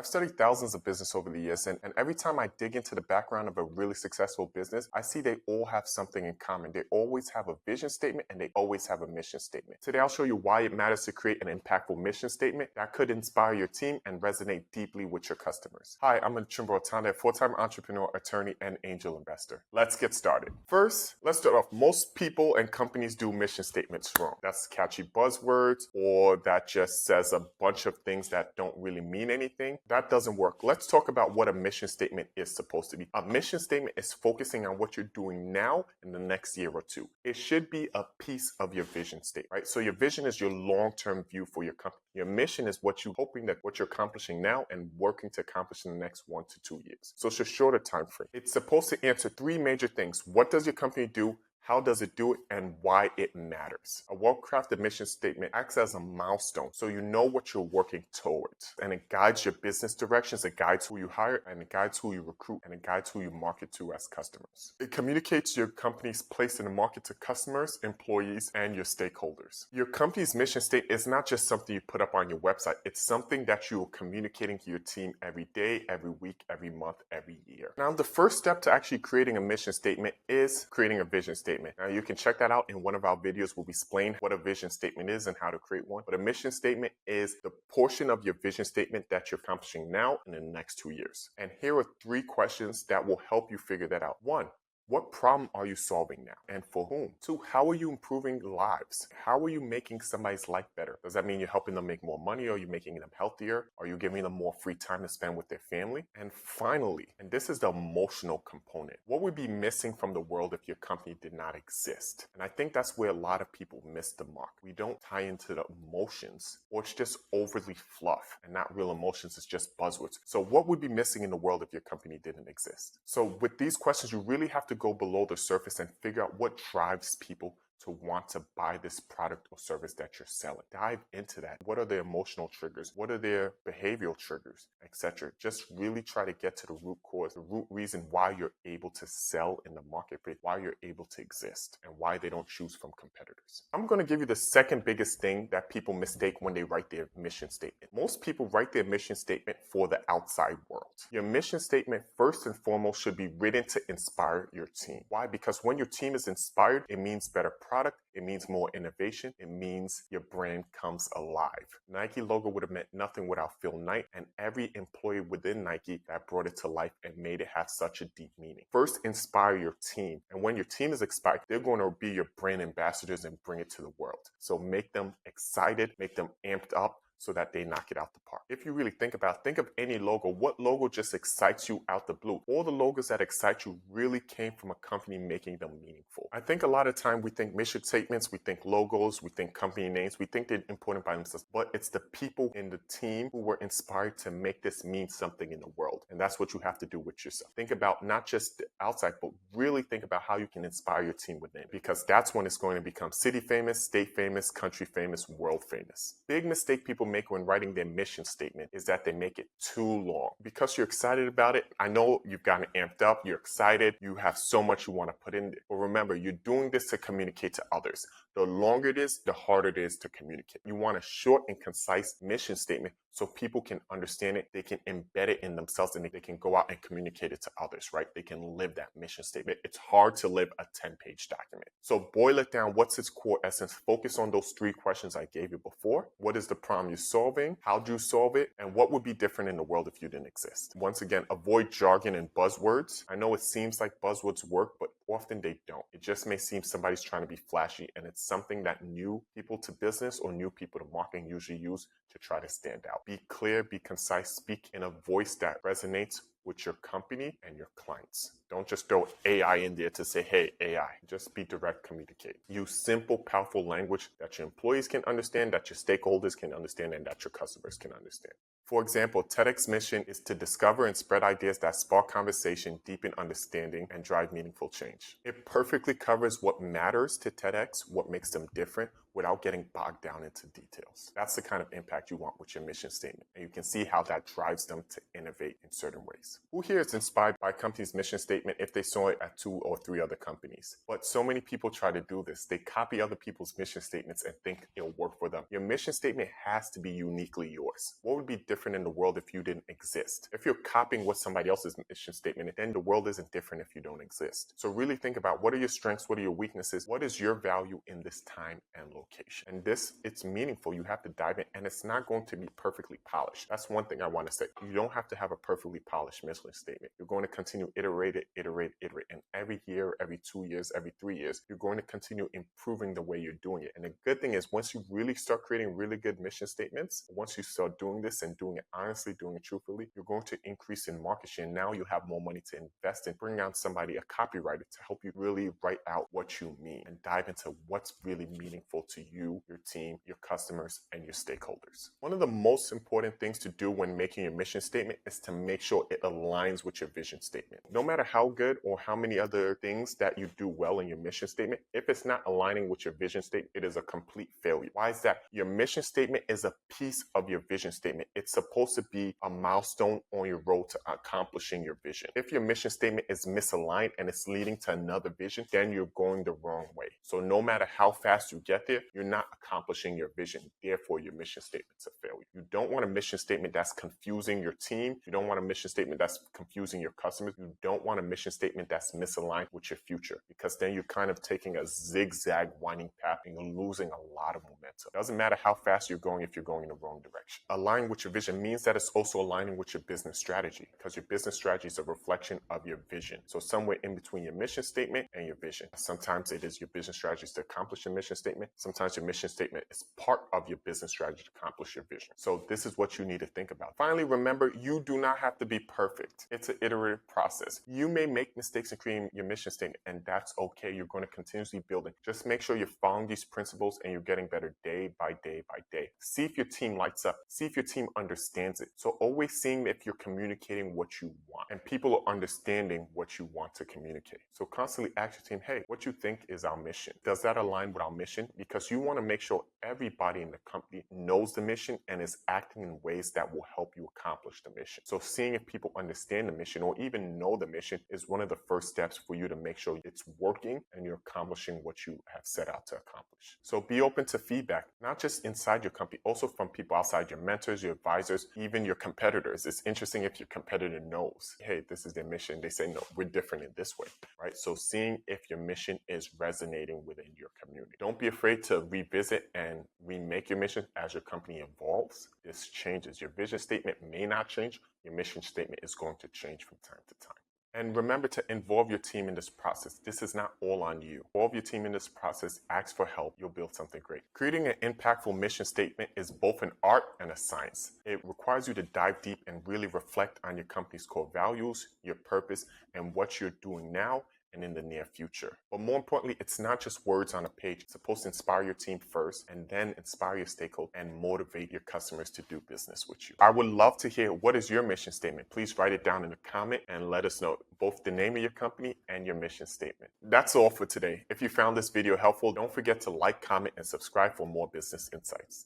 I've studied thousands of business over the years, and every time I dig into the background of a really successful business, I see they all have something in common. They always have a vision statement and they always have a mission statement. Today, I'll show you why it matters to create an impactful mission statement that could inspire your team and resonate deeply with your customers. Hi, I'm Achumboro Ataande, a full-time entrepreneur, attorney, and angel investor. Let's get started. First, let's start off. Most people and companies do mission statements wrong. That's catchy buzzwords, or that just says a bunch of things that don't really mean anything. That doesn't work. Let's talk about what a mission statement is supposed to be. A mission statement is focusing on what you're doing now in the next year or two. It should be a piece of your vision statement, right? So your vision is your long-term view for your company. Your mission is what you're accomplishing now and working to accomplish in the next 1 to 2 years. So it's a shorter time frame. It's supposed to answer three major things. What does your company do? How does it do it, and why it matters? A well-crafted mission statement acts as a milestone so you know what you're working towards, and it guides your business directions, it guides who you hire, and it guides who you recruit, and it guides who you market to as customers. It communicates your company's place in the market to customers, employees, and your stakeholders. Your company's mission statement is not just something you put up on your website, it's something that you are communicating to your team every day, every week, every month, every year. Now, the first step to actually creating a mission statement is creating a vision statement. Now, you can check that out in one of our videos where we explain what a vision statement is and how to create one. But a mission statement is the portion of your vision statement that you're accomplishing now and in the next 2 years. And here are 3 questions that will help you figure that out. 1, what problem are you solving now and for whom? 2, how are you improving lives? How are you making somebody's life better? Does that mean you're helping them make more money? Are you making them healthier? Are you giving them more free time to spend with their family? And finally, and this is the emotional component, what would be missing from the world if your company did not exist? And I think that's where a lot of people miss the mark. We don't tie into the emotions, or it's just overly fluff and not real emotions, it's just buzzwords. So what would be missing in the world if your company didn't exist? So with these questions, you really have to go below the surface and figure out what drives people to want to buy this product or service that you're selling. Dive into that. What are their emotional triggers? What are their behavioral triggers, etc.? Just really try to get to the root cause, the root reason why you're able to sell in the marketplace, why you're able to exist, and why they don't choose from competitors. I'm going to give you the second biggest thing that people mistake when they write their mission statement. Most people write their mission statement for the outside world. Your mission statement, first and foremost, should be written to inspire your team. Why? Because when your team is inspired, it means better product, it means more innovation, it means your brand comes alive. Nike logo would have meant nothing without Phil Knight and every employee within Nike that brought it to life and made it have such a deep meaning. First, inspire your team. And when your team is inspired, they're going to be your brand ambassadors and bring it to the world. So make them excited, make them amped up, so that they knock it out the park. If you really think of any logo. What logo just excites you out the blue? All the logos that excite you really came from a company making them meaningful. I think a lot of time we think mission statements, we think logos, we think company names, we think they're important by themselves, but it's the people in the team who were inspired to make this mean something in the world. And that's what you have to do with yourself. Think about not just the outside, but really think about how you can inspire your team within, because that's when it's going to become city famous, state famous, country famous, world famous. Big mistake people make when writing their mission statement is that they make it too long. Because you're excited about it, I know you've gotten amped up, you're excited, you have so much you want to put in there. But remember, you're doing this to communicate to others. The longer it is, the harder it is to communicate. You want a short and concise mission statement so people can understand it, they can embed it in themselves, and they can go out and communicate it to others, right? They can live that mission statement. It's hard to live a 10-page document. So boil it down. What's its core essence? Focus on those 3 questions I gave you before. What is the problem you're solving? How do you solve it? And what would be different in the world if you didn't exist? Once again, avoid jargon and buzzwords. I know it seems like buzzwords work, but often they don't. It just may seem somebody's trying to be flashy, and it's something that new people to business or new people to marketing usually use to try to stand out. Be clear, be concise, speak in a voice that resonates with your company and your clients. Don't just throw AI in there to say, hey, AI. Just be direct, communicate. Use simple, powerful language that your employees can understand, that your stakeholders can understand, and that your customers can understand. For example, TEDx mission is to discover and spread ideas that spark conversation, deepen understanding, and drive meaningful change. It perfectly covers what matters to TEDx, what makes them different, without getting bogged down into details. That's the kind of impact you want with your mission statement. And you can see how that drives them to innovate in certain ways. Who here is inspired by a company's mission statement if they saw it at 2 or 3 other companies? But so many people try to do this. They copy other people's mission statements and think it'll work for them. Your mission statement has to be uniquely yours. What would be different different in the world if you didn't exist. If you're copying what somebody else's mission statement, then the world isn't different if you don't exist. So really think about, what are your strengths? What are your weaknesses? What is your value in this time and location? And this, it's meaningful. You have to dive in, and it's not going to be perfectly polished. That's one thing I want to say. You don't have to have a perfectly polished mission statement. You're going to continue iterate it, iterate. And every year, every 2 years, every 3 years, you're going to continue improving the way you're doing it. And the good thing is, once you really start creating really good mission statements, once you start doing this and doing it honestly, doing it truthfully, you're going to increase in market share. Now you have more money to invest in, bring on somebody, a copywriter, to help you really write out what you mean and dive into what's really meaningful to you, your team, your customers, and your stakeholders. One of the most important things to do when making your mission statement is to make sure it aligns with your vision statement. No matter how good or how many other things that you do well in your mission statement, if it's not aligning with your vision statement, it is a complete failure. Why is that? Your mission statement is a piece of your vision statement. It's supposed to be a milestone on your road to accomplishing your vision. If your mission statement is misaligned and it's leading to another vision, then you're going the wrong way. So no matter how fast you get there, you're not accomplishing your vision. Therefore, your mission statement's a failure. You don't want a mission statement that's confusing your team. You don't want a mission statement that's confusing your customers. You don't want a mission statement that's misaligned with your future, because then you're kind of taking a zigzag winding path and you're losing a lot of momentum. It doesn't matter how fast you're going if you're going in the wrong direction. Aligning with your vision means that it's also aligning with your business strategy, because your business strategy is a reflection of your vision. So somewhere in between your mission statement and your vision. Sometimes it is your business strategies to accomplish your mission statement. Sometimes your mission statement is part of your business strategy to accomplish your vision. So this is what you need to think about. Finally, remember, you do not have to be perfect. It's an iterative process. You may make mistakes in creating your mission statement, and that's okay. You're going to continuously build it. Just make sure you're following these principles and you're getting better day by day by day. See if your team lights up. See if your team understands it. So always seeing if you're communicating what you want and people are understanding what you want to communicate. So constantly ask your team, hey, what you think is our mission? Does that align with our mission? Because you want to make sure everybody in the company knows the mission and is acting in ways that will help you accomplish the mission. So seeing if people understand the mission or even know the mission is one of the first steps for you to make sure it's working and you're accomplishing what you have set out to accomplish. So be open to feedback, not just inside your company, also from people outside, your mentors, your advisors, even your competitors. It's interesting if your competitor knows, hey, this is their mission. They say, no, we're different in this way, right? So seeing if your mission is resonating within your community. Don't be afraid to revisit and remake your mission as your company evolves. This changes. Your vision statement may not change. Your mission statement is going to change from time to time. And remember to involve your team in this process. This is not all on you. Involve your team in this process. Ask for help. You'll build something great. Creating an impactful mission statement is both an art and a science. It requires you to dive deep and really reflect on your company's core values, your purpose, and what you're doing now and in the near future. But more importantly, it's not just words on a page. It's supposed to inspire your team first and then inspire your stakeholders and motivate your customers to do business with you. I would love to hear, what is your mission statement? Please write it down in the comment and let us know both the name of your company and your mission statement. That's all for today. If you found this video helpful, don't forget to like, comment, and subscribe for more business insights.